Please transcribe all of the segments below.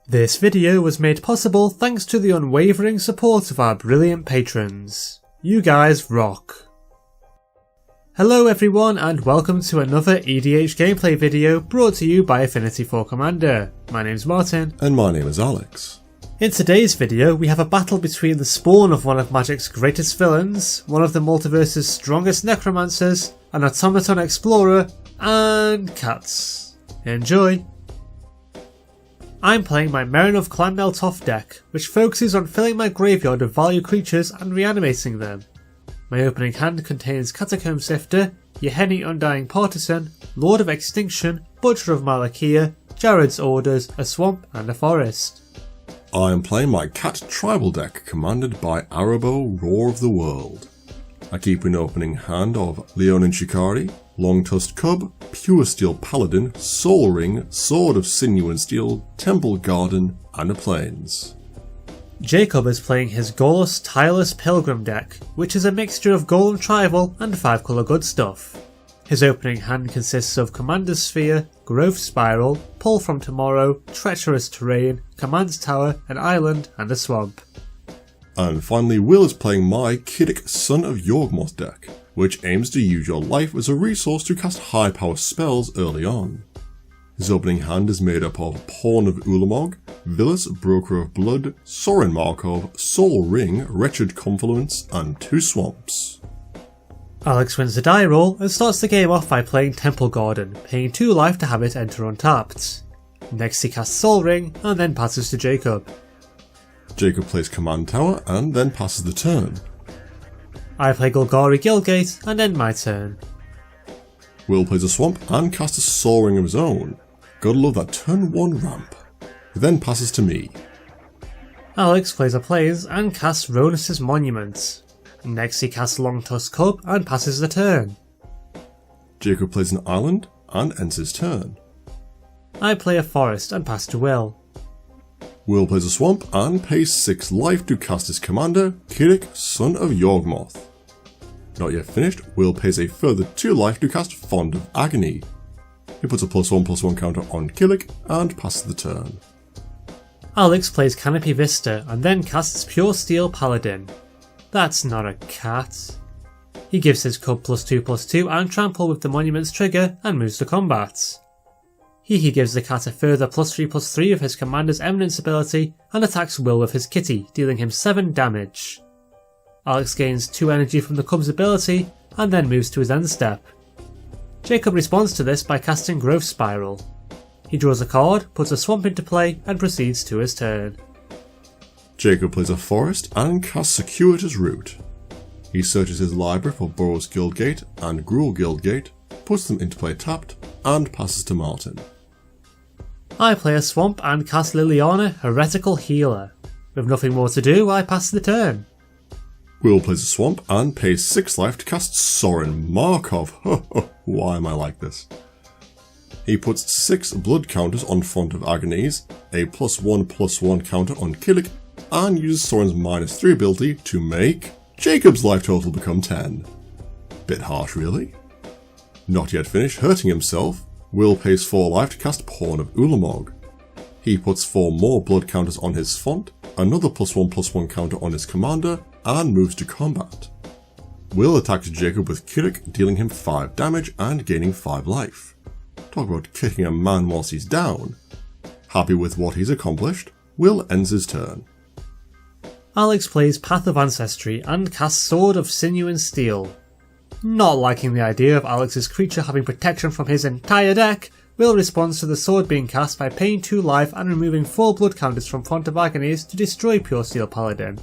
This video was made possible thanks to the unwavering support of our brilliant patrons. You guys rock. Hello everyone and welcome to another EDH gameplay video brought to you by Affinity for Commander. My name's Martin. And my name is Alex. In today's video we have a battle between the spawn of one of Magic's greatest villains, one of the multiverse's strongest necromancers, an automaton explorer, and cats. Enjoy! I'm playing my Meren of Clan Meltoth deck, which focuses on filling my graveyard of value creatures and reanimating them. My opening hand contains Catacomb Sifter, Yeheni Undying Partisan, Lord of Extinction, Butcher of Malakia, Jared's Orders, a swamp and a forest. I am playing my cat tribal deck commanded by Arahbo, Roar of the World. I keep an opening hand of Leonin Shikari, Long-Tusked Cub, Pure Steel Paladin, Soul Ring, Sword of Sinew and Steel, Temple Garden, and a Plains. Jacob is playing his Golos Tireless Pilgrim deck, which is a mixture of Golem Tribal and 5-colour good stuff. His opening hand consists of Commander's Sphere, Growth Spiral, Pull from Tomorrow, Treacherous Terrain, Command Tower, an Island, and a Swamp. And finally, Will is playing my Kiddick Son of Yawgmoth deck, which aims to use your life as a resource to cast high power spells early on. His opening hand is made up of Pawn of Ulamog, Villas, Broker of Blood, Sorin Markov, Soul Ring, Wretched Confluence, and 2 swamps. Alex wins the die roll and starts the game off by playing Temple Garden, paying 2 life to have it enter untapped. Next he casts Soul Ring and then passes to Jacob. Jacob plays Command Tower and then passes the turn. I play Golgari Guildgate and end my turn. Will plays a swamp and casts a Soul Ring of his own. Gotta love that turn 1 ramp. He then passes to me. Alex plays a Plains and casts Ronus' Monument. Next he casts Long-Tusked Cub and passes the turn. Jacob plays an island and ends his turn. I play a Forest and pass to Will. Will plays a swamp and pays 6 life to cast his commander, Kiddick, Son of Yawgmoth. Not yet finished, Will pays a further 2 life to cast Fond of Agony. He puts a +1/+1 counter on Kiddick and passes the turn. Alex plays Canopy Vista and then casts Pure Steel Paladin. That's not a cat. He gives his cub +2/+2 and trample with the Monument's trigger and moves to combat. He gives the cat a further +3/+3 of his commander's Eminence ability and attacks Will with his kitty, dealing him 7 damage. Alex gains 2 energy from the cub's ability and then moves to his end step. Jacob responds to this by casting Growth Spiral. He draws a card, puts a swamp into play and proceeds to his turn. Jacob plays a forest and casts Circuitous Route. He searches his library for Boros Guildgate and Gruul Guildgate, puts them into play tapped, and passes to Martin. I play a swamp and cast Liliana, Heretical Healer. With nothing more to do, I pass the turn. Will plays a swamp and pays 6 life to cast Sorin Markov. Why am I like this? He puts 6 blood counters on Font of Agonies, a +1/+1 counter on Kiddick, and uses Sorin's -3 ability to make Jacob's life total become 10. Bit harsh really. Not yet finished hurting himself, Will pays 4 life to cast Pawn of Ulamog. He puts 4 more blood counters on his font, another +1/+1 counter on his commander, and moves to combat. Will attacks Jacob with Kiddick, dealing him 5 damage and gaining 5 life. Talk about kicking a man whilst he's down. Happy with what he's accomplished, Will ends his turn. Alex plays Path of Ancestry and casts Sword of Sinew and Steel. Not liking the idea of Alex's creature having protection from his entire deck, Will responds to the sword being cast by paying 2 life and removing 4 blood counters from Font of Agonies to destroy Pure Steel Paladin.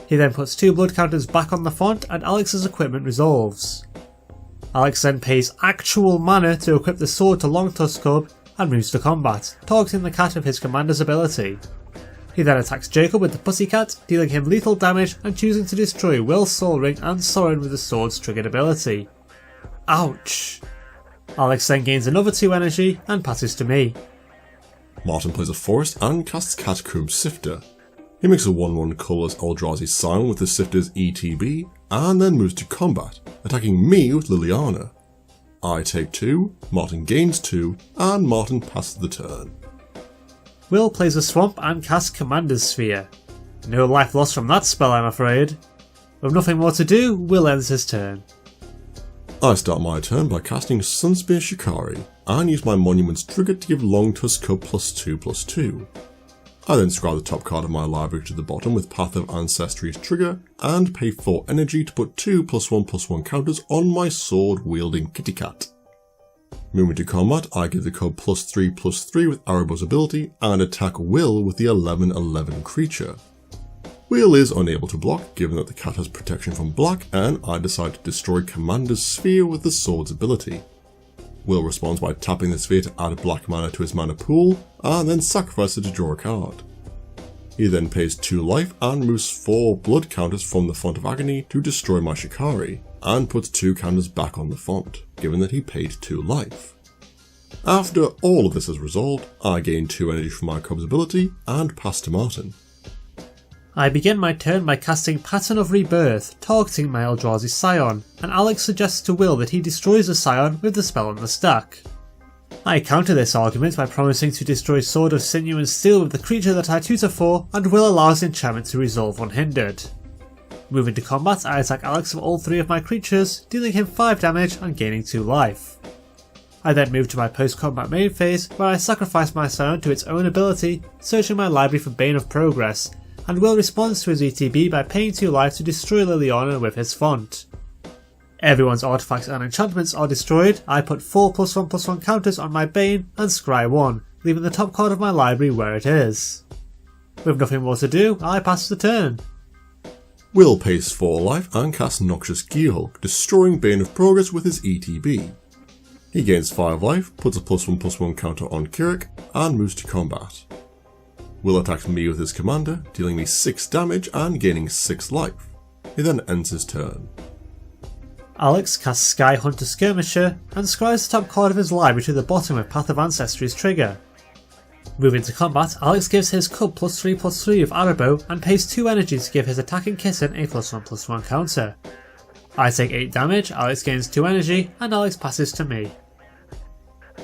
He then puts 2 blood counters back on the font and Alex's equipment resolves. Alex then pays actual mana to equip the sword to Long-Tusked Cub and moves to combat, targeting the cat of his commander's ability. He then attacks Jacob with the Pussycat, dealing him lethal damage and choosing to destroy Will's Soul Ring and Sorin with the sword's triggered ability. Ouch! Alex then gains another 2 energy and passes to me. Martin plays a forest and casts Catacomb Sifter. He makes a 1/1 colourless Eldrazi Scion with the Sifter's ETB and then moves to combat, attacking me with Liliana. I take 2, Martin gains 2, and Martin passes the turn. Will plays a swamp and casts Commander's Sphere. No life lost from that spell, I'm afraid. With nothing more to do, Will ends his turn. I start my turn by casting Sunspear Shikari and use my Monument's trigger to give Longtusk Cub +2/+2. I then scroll the top card of my library to the bottom with Path of Ancestry's trigger and pay 4 energy to put 2 +1/+1 counters on my sword wielding kitty cat. Moving to combat, I give the cub +3/+3 with Arahbo's ability and attack Will with the 11/11 creature. Will is unable to block given that the cat has protection from black, and I decide to destroy Commander's Sphere with the sword's ability. Will responds by tapping the sphere to add black mana to his mana pool and then sacrifice it to draw a card. He then pays 2 life and moves 4 blood counters from the Font of Agony to destroy my Shikari, and puts 2 counters back on the font, given that he paid 2 life. After all of this is resolved, I gain 2 energy from my cub's ability and pass to Martin. I begin my turn by casting Pattern of Rebirth, targeting my Eldrazi Scion, and Alex suggests to Will that he destroys the Scion with the spell on the stack. I counter this argument by promising to destroy Sword of Sinew and Steel with the creature that I tutor for, and Will allows the enchantment to resolve unhindered. Moving to combat, I attack Alex with all 3 of my creatures, dealing him 5 damage and gaining 2 life. I then move to my post-combat main phase, where I sacrifice my Scion to its own ability, searching my library for Bane of Progress, and Will responds to his ETB by paying 2 life to destroy Liliana with his font. Everyone's artifacts and enchantments are destroyed. I put 4 +1/+1 counters on my Bane and scry 1, leaving the top card of my library where it is. With nothing more to do, I pass the turn. Will pays 4 life and casts Noxious Gearhulk, destroying Bane of Progress with his ETB. He gains 5 life, puts a +1/+1 counter on Kirik, and moves to combat. Will attacks me with his commander, dealing me 6 damage and gaining 6 life. He then ends his turn. Alex casts Sky Hunter Skirmisher and scries the top card of his library to the bottom with Path of Ancestry's trigger. Moving to combat, Alex gives his cub +3/+3 with Arahbo and pays 2 energy to give his attacking kitten a +1/+1 counter. I take 8 damage, Alex gains 2 energy, and Alex passes to me.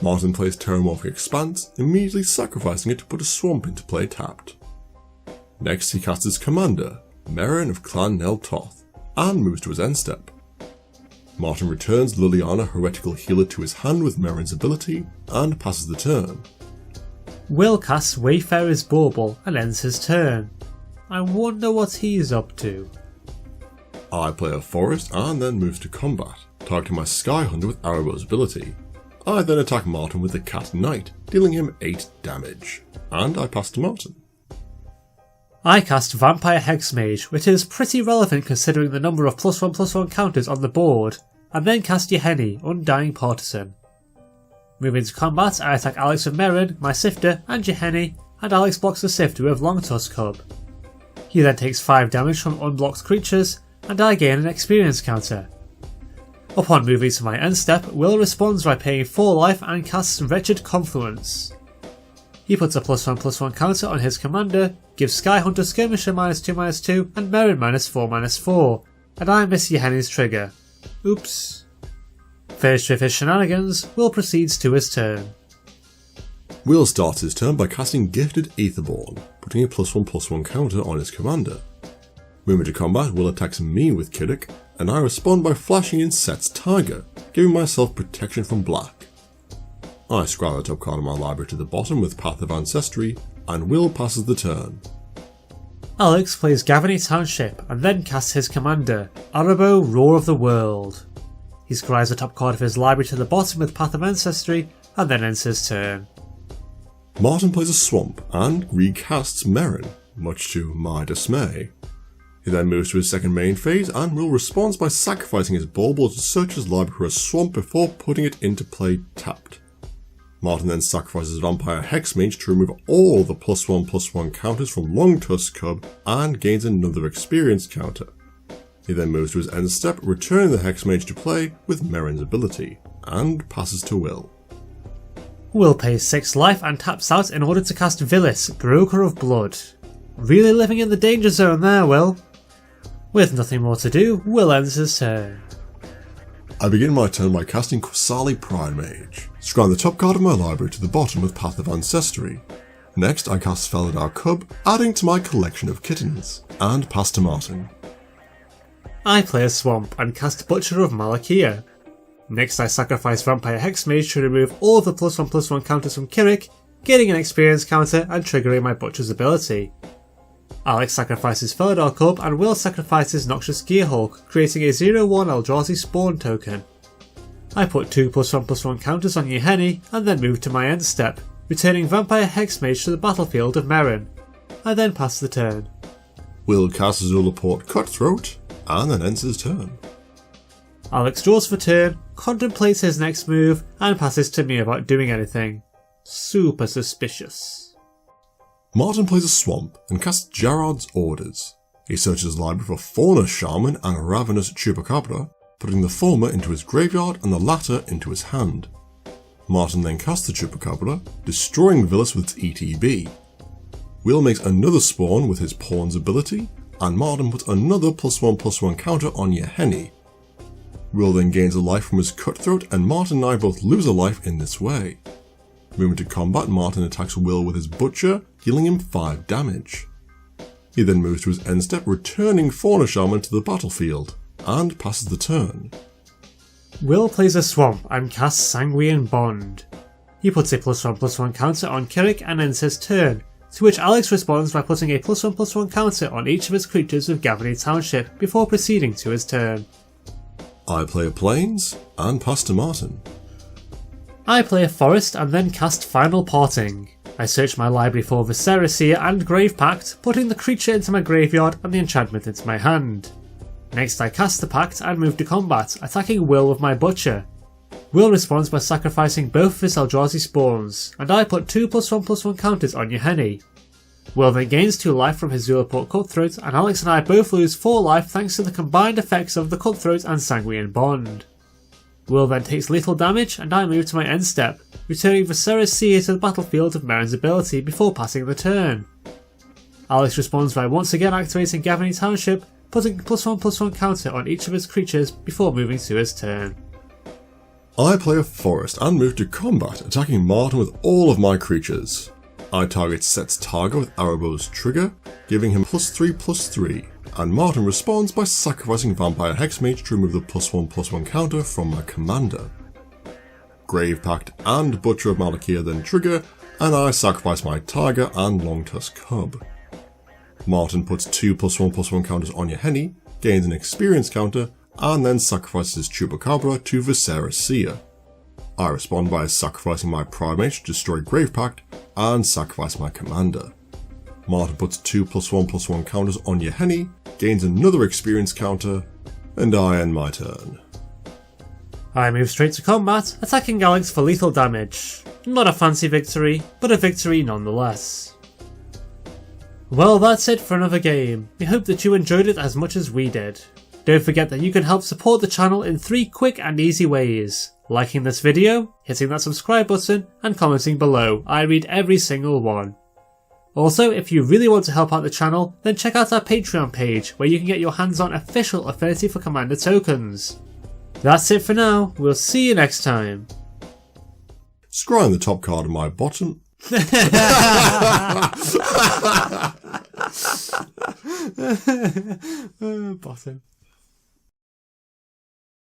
Martin plays Terramorphic Expanse, immediately sacrificing it to put a swamp into play tapped. Next he casts his commander, Meren of Clan Nel Toth, and moves to his end step. Martin returns Liliana Heretical Healer to his hand with Meren's ability, and passes the turn. Will casts Wayfarer's Bauble and ends his turn. I wonder what he's up to. I play a forest and then move to combat, targeting my Sky Hunter with Arahbo's ability. I then attack Martin with the Cat Knight, dealing him 8 damage, and I pass to Martin. I cast Vampire Hexmage, which is pretty relevant considering the number of +1/+1 counters on the board, and then cast Yeheni, Undying Partisan. Moving to combat, I attack Alex with Meren, my Sifter, and Yeheni, and Alex blocks the Sifter with Longtusk Cub. He then takes 5 damage from unblocked creatures, and I gain an experience counter. Upon moving to my end step, Will responds by paying 4 life and casts Wretched Confluence. He puts a +1/+1 counter on his commander, gives Sky Hunter Skirmisher -2/-2 and Meren -4/-4, and I miss Yeheni's trigger. Oops. Finished with his shenanigans, Will proceeds to his turn. Will starts his turn by casting Gifted Aetherborn, putting a +1/+1 counter on his commander. Moving to combat, Will attacks me with Kirik, and I respond by flashing in Set's Tiger, giving myself protection from black. I scroll the top card of my library to the bottom with Path of Ancestry, and Will passes the turn. Alex plays Gavany Township and then casts his commander, Arahbo, Roar of the World. He scries the top card of his library to the bottom with Path of Ancestry, and then ends his turn. Martin plays a swamp and recasts Meren, much to my dismay. He then moves to his second main phase, and Will responds by sacrificing his Bauble to search his library for a swamp before putting it into play tapped. Martin then sacrifices Vampire Hexmage to remove all the +1/+1 counters from Longtusk Cub and gains another experience counter. He then moves to his end step, returning the Hexmage to play with Meren's ability, and passes to Will. Will pays 6 life and taps out in order to cast Villis, Broker of Blood. Really living in the danger zone there, Will. With nothing more to do, Will ends his turn. I begin my turn by casting Qasali Pride Mage, scrying the top card of my library to the bottom with Path of Ancestry. Next I cast Felidar Cub, adding to my collection of kittens, and pass to Martin. I play a Swamp and cast Butcher of Malakia. Next I sacrifice Vampire Hexmage to remove all of the +1/+1 counters from Kirik, gaining an experience counter and triggering my Butcher's ability. Alex sacrifices Felidar Cub and Will sacrifices Noxious Gearhawk, creating a 0/1 Eldrazi Spawn token. I put 2 +1/+1 counters on Yeheni and then move to my end step, returning Vampire Hexmage to the battlefield of Meren. I then pass the turn. Will casts Zulaport Cutthroat, and then ends his turn. Alex draws for turn, contemplates his next move, and passes to me about doing anything. Super suspicious. Martin plays a Swamp and casts Jarrod's Orders. He searches his library for Fauna Shaman and Ravenous Chupacabra, putting the former into his graveyard and the latter into his hand. Martin then casts the Chupacabra, destroying Villas with its ETB. Will makes another spawn with his Pawn's ability, and Martin puts another +1/+1 counter on Yeheni. Will then gains a life from his Cutthroat, and Martin and I both lose a life in this way. Moving to combat, Martin attacks Will with his Butcher, dealing him 5 damage. He then moves to his end step, returning Fauna Shaman to the battlefield, and passes the turn. Will plays a Swamp and casts Sanguine Bond. He puts a +1/+1 counter on Kirik and ends his turn, to which Alex responds by putting a +1/+1 counter on each of his creatures with Gavany Township before proceeding to his turn. I play a Plains, and pass to Martin. I play a Forest and then cast Final Parting. I search my library for Viscera Seer and Grave Pact, putting the creature into my graveyard and the enchantment into my hand. Next I cast the Pact and move to combat, attacking Will with my Butcher. Will responds by sacrificing both of his Eldrazi spawns, and I put 2 +1/+1 counters on Yeheni. Will then gains 2 life from his Zulaport Cutthroat, and Alex and I both lose 4 life thanks to the combined effects of the Cutthroat and Sanguine Bond. Will then takes lethal damage, and I move to my end step, returning Viscera Seer to the battlefield of Meren's ability before passing the turn. Alex responds by once again activating Gavany Township, putting a +1/+1 counter on each of his creatures before moving to his turn. I play a Forest and move to combat, attacking Martin with all of my creatures. I target Set's Targa with Arahbo's Trigger, giving him +3/+3, and Martin responds by sacrificing Vampire Hexmage to remove the +1/+1 counter from my commander. Grave Pact and Butcher of Malakia then trigger, and I sacrifice my Targa and Longtusk Cub. Martin puts 2 +1/+1 counters on Yeheni, gains an experience counter, and then sacrifices Chupacabra to Viscera Seer. I respond by sacrificing my Primate to destroy Grave Pact and sacrifice my commander. Martin puts 2 +1/+1 counters on Yeheni, gains another experience counter, and I end my turn. I move straight to combat, attacking Alex for lethal damage. Not a fancy victory, but a victory nonetheless. Well, that's it for another game. We hope that you enjoyed it as much as we did. Don't forget that you can help support the channel in 3 quick and easy ways. Liking this video, hitting that subscribe button, and commenting below. I read every single one. Also, if you really want to help out the channel, then check out our Patreon page, where you can get your hands on official Affinity for Commander tokens. That's it for now, we'll see you next time. Scrying the top card of my bottom. Bottom.